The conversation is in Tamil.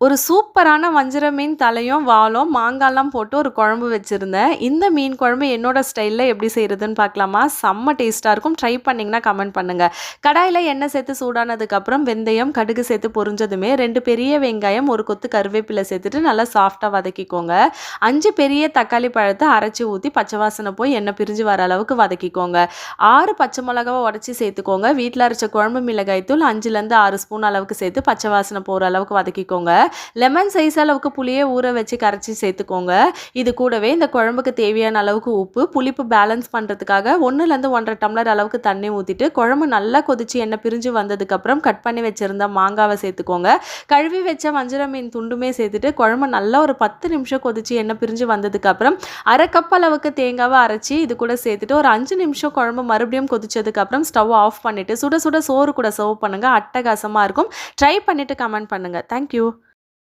ஒரு சூப்பரான வஞ்சர மீன் தலையும், வாலும், மாங்காய்லாம் போட்டு ஒரு குழம்பு வச்சிருந்தேன். இந்த மீன் குழம்பு என்னோட ஸ்டைல்ல எப்படி செய்றதுன்னு பார்க்கலாமா? செம்ம டேஸ்ட்டா இருக்கும். ட்ரை பண்ணீங்கன்னா கமெண்ட் பண்ணுங்க. கடாயில எண்ணெய் சேர்த்து சூடானதுக்கப்புறம் வெந்தயம், கடுகு சேர்த்து பொரிஞ்சதுமே 2 பெரிய வெங்காயம், 1 கொத்து கருவேப்பிலை சேர்த்துட்டு நல்லா சாஃப்ட்டா வதக்கிக்கோங்க. 5 பெரிய தக்காளி பழத்த அரைச்சு ஊத்தி பச்சை வாசனை போய் எண்ணெய் பிரிஞ்சு வர அளவுக்கு வதக்கிக்கோங்க. 6 பச்சை மிளகாவ உடைச்சு சேர்த்துக்கோங்க. வீட்ல அரைச்ச குழம்பு மிளகாய் தூள் 5லேருந்து 6 ஸ்பூன் அளவுக்கு சேர்த்து பச்சை வாசனை போற அளவுக்கு வதக்கிக்கோங்க. லெமன் சைஸ் அளவுக்கு புளியை ஊற வச்சு கரைச்சி சேர்த்துக்கோங்க. இது கூடவே இந்த குழம்புக்கு தேவையான அளவுக்கு உப்பு, புளிப்பு பேலன்ஸ் பண்ணுறதுக்காக 1லேருந்து 1 1/2 டம்ளர் அளவுக்கு தண்ணி ஊற்றிட்டு குழம்பு நல்லா கொதிச்சு எண்ணெய் பிரிஞ்சு வந்ததுக்கப்புறம் கட் பண்ணி வச்சுருந்த மாங்காவை சேர்த்துக்கோங்க. கழுவி வச்ச வஞ்சர மீன் துண்டுமே சேர்த்துட்டு குழம்பு நல்லா ஒரு 10 நிமிஷம் கொதிச்சு எண்ணெய் பிரிஞ்சு வந்ததுக்கப்புறம் 1/2 கப் அளவுக்கு தேங்காவை அரைச்சி இது கூட சேர்த்துட்டு ஒரு 5 நிமிஷம் குழம்பு மறுபடியும் கொதிச்சதுக்கப்புறம் ஸ்டவ் ஆஃப் பண்ணிவிட்டு சுட சுட சோறு கூட சர்வ் பண்ணுங்கள். அட்டகாசமாக இருக்கும். ட்ரை பண்ணிவிட்டு கமெண்ட் பண்ணுங்கள். தேங்க்யூ.